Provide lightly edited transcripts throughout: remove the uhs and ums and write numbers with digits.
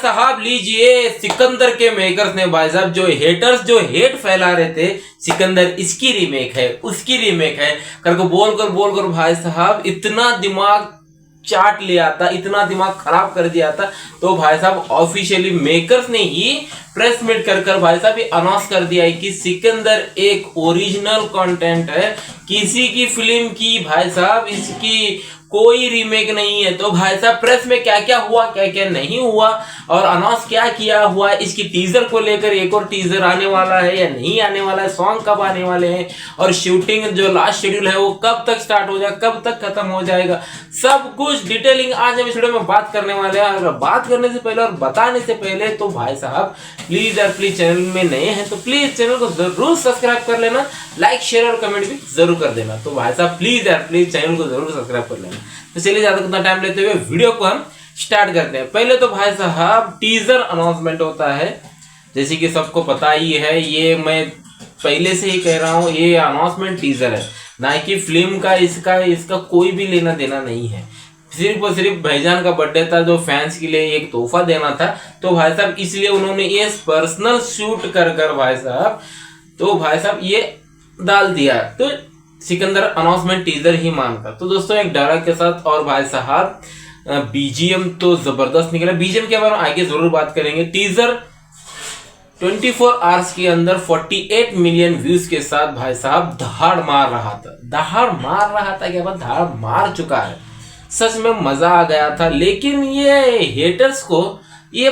साहब लीजिए, सिकंदर के मेकर्स ने भाई साहब जो हेटर्स जो हेट फैला रहे थे, सिकंदर इसकी रीमेक है, उसकी रीमेक है करके बोल कर भाई साहब इतना दिमाग चाट लिया था, इतना दिमाग खराब कर दिया था। तो भाई साहब ऑफिशियली मेकर्स ने ही प्रेस मीट कर भाई साहब ये अनाउंस कर दिया है कि सिकंदर एक ओरिजिनल कंटेंट है, किसी की फिल्म की भाई साहब इसकी कोई रीमेक नहीं है। तो भाई साहब प्रेस में क्या क्या हुआ, क्या क्या नहीं हुआ और अनाउंस क्या किया हुआ, इसकी टीजर को लेकर एक और टीजर आने वाला है या नहीं आने वाला है, सॉन्ग कब आने वाले हैं और शूटिंग जो लास्ट शेड्यूल है वो कब तक स्टार्ट हो जाएगा, कब तक खत्म हो जाएगा, सब कुछ डिटेलिंग आज हम इस वीडियो में बात करने वाले हैं। अगर बात करने से पहले और बताने से पहले तो भाई साहब प्लीज यार प्लीज चैनल में नए हैं तो प्लीज चैनल को जरूर सब्सक्राइब कर लेना, लाइक शेयर और कमेंट भी जरूर कर देना। तो भाई साहब प्लीज यार प्लीज चैनल को जरूर सब्सक्राइब कर लेना। तो चलिए ज्यादा कितना टाइम लेते हुए वीडियो को हम स्टार्ट करते हैं। पहले तो भाई साहब टीजर अनाउंसमेंट होता है, जैसे कि सबको पता ही है, ये मैं पहले से ही कह रहा हूँ, ये अनाउंसमेंट टीजर है, ना कि फिल्म का इसका कोई भी लेना देना नहीं है। सिर्फ और सिर्फ भाईजान का बर्थडे था, जो फैंस के लिए एक तोहफा देना था, तो भाई साहब इसलिए उन्होंने ये पर्सनल शूट कर भाई साहब तो भाई साहब ये डाल दिया। तो सिकंदर अनाउंसमेंट टीजर ही मानकर। तो दोस्तों एक डायलॉग के साथ और भाई साहब बीजीएम तो जबरदस्त निकला। बीजीएम के बारे में आगे जरूर बात करेंगे। टीजर 24 आवर्स के अंदर 48 मिलियन व्यूज के साथ भाई साहब धाड़ मार रहा था क्या बात, धाड़ मार चुका है। सच में मजा आ गया था, लेकिन ये हेटर्स को ये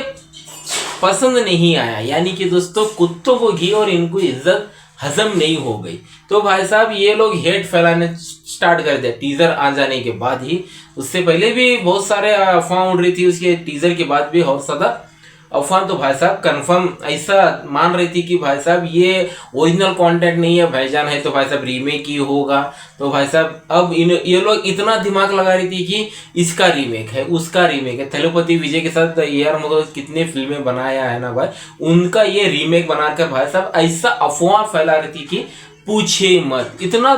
पसंद नहीं आया, यानी कि दोस्तों कुत्तों को घी और इनको इज्जत हजम नहीं हो गई। तो भाई साहब ये लोग हेट फैलाने स्टार्ट कर दिया टीजर आ जाने के बाद ही। उससे पहले भी बहुत सारे अफवाह उड़ रही थी, उसके टीजर के बाद भी बहुत ज्यादा अफवाह तो भाई साहब कंफर्म ऐसा मान रही थी कि भाई साहब ये ओरिजिनल कंटेंट नहीं है, भाईजान है तो भाई साहब रीमेक ही होगा। तो भाई साहब अब ये लोग इतना दिमाग लगा रही थी कि इसका रीमेक है, उसका रीमेक है। थेलुपति विजय के साथ यार मतलब कितने फिल्में बनाया है ना भाई, उनका ये रीमेक बनाकर भाई साहब ऐसा अफवाह फैला रही थी कि पूछे मत, इतना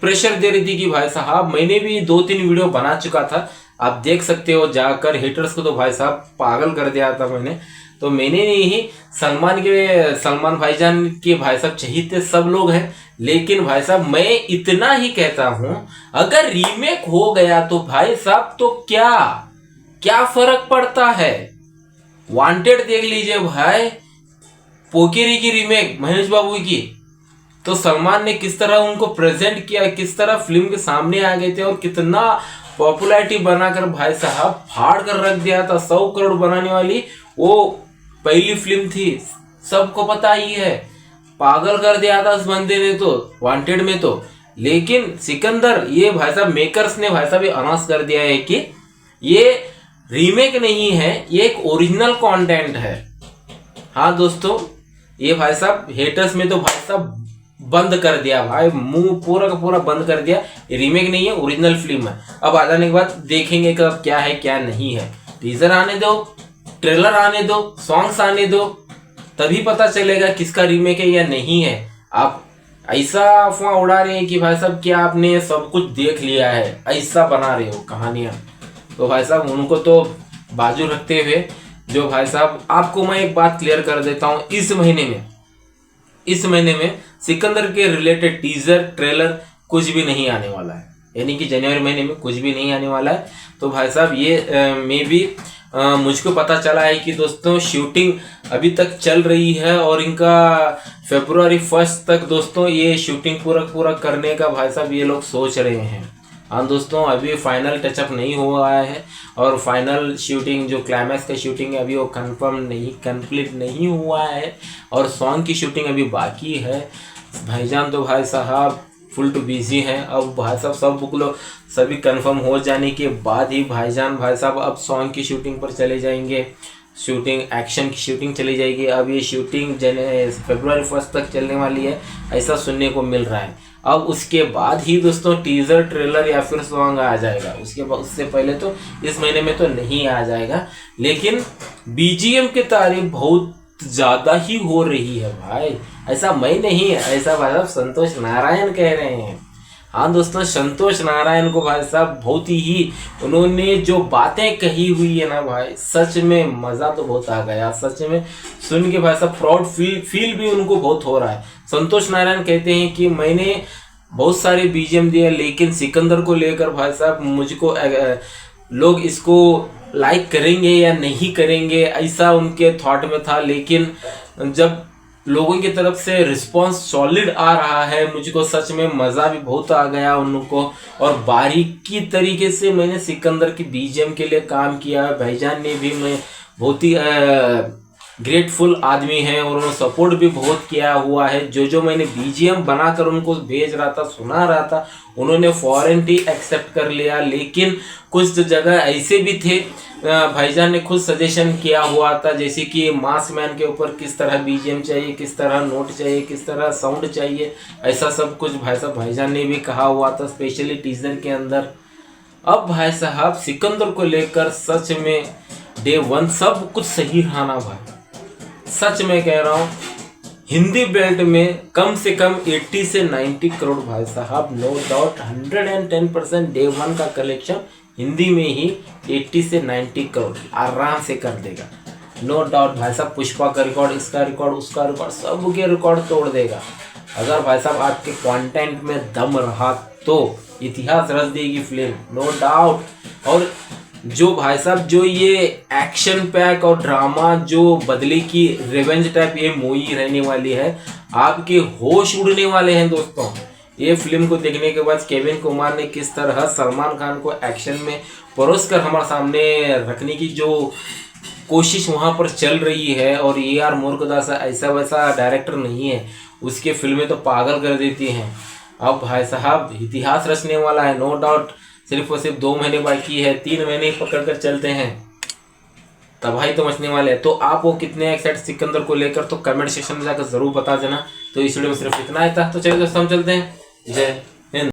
प्रेशर दे रही थी कि भाई साहब मैंने भी 2-3 वीडियो बना चुका था, आप देख सकते हो जाकर। हेटर्स को तो भाई साहब पागल कर दिया था मैंने। तो मैंने नहीं, सलमान भाईजान के भाई साहब चहीते सब लोग हैं, लेकिन भाई साहब मैं इतना ही कहता हूं, अगर रीमेक हो गया तो भाई साहब तो क्या फर्क पड़ता है। वांटेड देख लीजिए भाई, पोकिरी की रीमेक महेश बाबू की, तो सलमान ने किस तरह उनको प्रेजेंट किया, किस तरह फिल्म के सामने आ गए थे और कितना पॉपुलैरिटी बनाकर भाई साहब फाड़ कर रख दिया था। 100 करोड़ बनाने वाली वो पहली फिल्म थी, सबको पता ही है, पागल कर दिया था उस बंदे ने तो वांटेड में तो। लेकिन सिकंदर ये भाई साहब मेकर्स ने भाई साहब ये अनाउंस कर दिया है कि ये रीमेक नहीं है, ये एक ओरिजिनल कंटेंट है। हाँ दोस्तों, ये भाई साहब हेटर्स में तो भाई साहब बंद कर दिया भाई, मुंह पूरा का पूरा बंद कर दिया। रीमेक नहीं है, ओरिजिनल फिल्म है। अब आ जाने के बाद देखेंगे कब क्या है क्या नहीं है। टीजर आने दो, ट्रेलर आने दो, सॉन्ग्स आने दो, तभी पता चलेगा किसका रीमेक है या नहीं है। आप ऐसा अफवाह उड़ा रहे हैं कि भाई साहब क्या आपने सब कुछ देख लिया है, ऐसा बना रहे हो कहानियां। तो भाई साहब उनको तो बाजू रखते हुए जो भाई साहब आपको मैं एक बात क्लियर कर देता हूँ, इस महीने में सिकंदर के रिलेटेड टीजर ट्रेलर कुछ भी नहीं आने वाला है, यानी कि जनवरी महीने में कुछ भी नहीं आने वाला है। तो भाई साहब ये मे भी मुझको पता चला है कि दोस्तों शूटिंग अभी तक चल रही है और इनका फरवरी 1 तक दोस्तों ये शूटिंग पूरा करने का भाई साहब ये लोग सोच रहे हैं। हाँ दोस्तों, अभी फाइनल टचअप नहीं हुआ है और फाइनल शूटिंग जो क्लाइमैक्स का शूटिंग है अभी वो कंप्लीट नहीं हुआ है और सॉन्ग की शूटिंग अभी बाकी है। भाईजान तो भाई साहब फुल टू बिजी हैं। अब भाई साहब सब बुक लो, सभी कंफर्म हो जाने के बाद ही भाईजान भाई साहब अब सॉन्ग की शूटिंग पर चले जाएंगे, शूटिंग एक्शन की शूटिंग चली जाएगी। अब ये शूटिंग फरवरी 1 तक चलने वाली है, ऐसा सुनने को मिल रहा है। अब उसके बाद ही दोस्तों टीजर ट्रेलर या फिर सॉन्ग आ जाएगा, उससे पहले तो इस महीने में तो नहीं आ जाएगा। लेकिन बीजीएम की तारीफ बहुत ज्यादा ही हो रही है भाई, ऐसा मैं नहीं है, ऐसा भाई साहब संतोष नारायण कह रहे हैं। हाँ दोस्तों, संतोष नारायण को भाई साहब बहुत ही उन्होंने जो बातें कही हुई है ना भाई, सच में मजा तो बहुत आ गया। सच में सुन के भाई साहब प्राउड फील भी उनको बहुत हो रहा है। संतोष नारायण कहते हैं कि मैंने बहुत सारे बीजीएम दिए, लेकिन सिकंदर को लेकर भाई साहब मुझको लोग इसको लाइक करेंगे या नहीं करेंगे ऐसा उनके थॉट में था, लेकिन जब लोगों की तरफ से रिस्पांस सॉलिड आ रहा है, मुझको सच में मज़ा भी बहुत आ गया उनको। और बारीकी तरीके से मैंने सिकंदर की बीजीएम के लिए काम किया है। भाईजान ने भी, मैं बहुत ही ग्रेटफुल आदमी हैं और उन्होंने सपोर्ट भी बहुत किया हुआ है। जो मैंने बीजीएम बनाकर उनको भेज रहा था, सुना रहा था, उन्होंने फॉरेन ही एक्सेप्ट कर लिया। लेकिन कुछ जगह ऐसे भी थे, भाईजान ने खुद सजेशन किया हुआ था, जैसे कि मास मैन के ऊपर किस तरह बीजीएम चाहिए, किस तरह नोट चाहिए, किस तरह साउंड चाहिए, ऐसा सब कुछ भाईजान ने भी कहा हुआ था, स्पेशली टीजर के अंदर। अब भाई साहब सिकंदर को लेकर सच में डे 1 सब कुछ सही रहा ना भाई, सच में कह रहा हूँ। हिंदी बेल्ट में कम से कम 80 से 90 करोड़ भाई साहब, नो डाउट 110% डे 1 का कलेक्शन हिंदी में ही 80 से 90 करोड़ आराम से कर देगा, नो डाउट भाई साहब। पुष्पा का रिकॉर्ड, इसका रिकॉर्ड, उसका रिकॉर्ड, सब के रिकॉर्ड तोड़ देगा। अगर भाई साहब आपके कंटेंट में दम रहा तो इतिहास रच देगी फिल्म, नो डाउट। और जो भाई साहब जो ये एक्शन पैक और ड्रामा, जो बदले की रिवेंज टाइप ये मूवी रहने वाली है, आपके होश उड़ने वाले हैं दोस्तों। ये फिल्म को देखने के बाद केविन कुमार ने किस तरह सलमान खान को एक्शन में परोस कर हमारे सामने रखने की जो कोशिश वहाँ पर चल रही है, और AR मुरुगदास ऐसा वैसा डायरेक्टर नहीं है, उसके फिल्में तो पागल कर देती हैं। अब भाई साहब इतिहास रचने वाला है, नो डाउट। सिर्फ और सिर्फ 2 महीने बाकी है, 3 महीने पकड़ कर चलते हैं, तबाही तो मचने वाले हैं। तो आप वो कितने एक्साइट सिकंदर को लेकर, तो कमेंट सेक्शन में जाकर जरूर बता देना। तो इस वीडियो में सिर्फ इतना ही था, तो चलिए दोस्तों हम चलते हैं। जय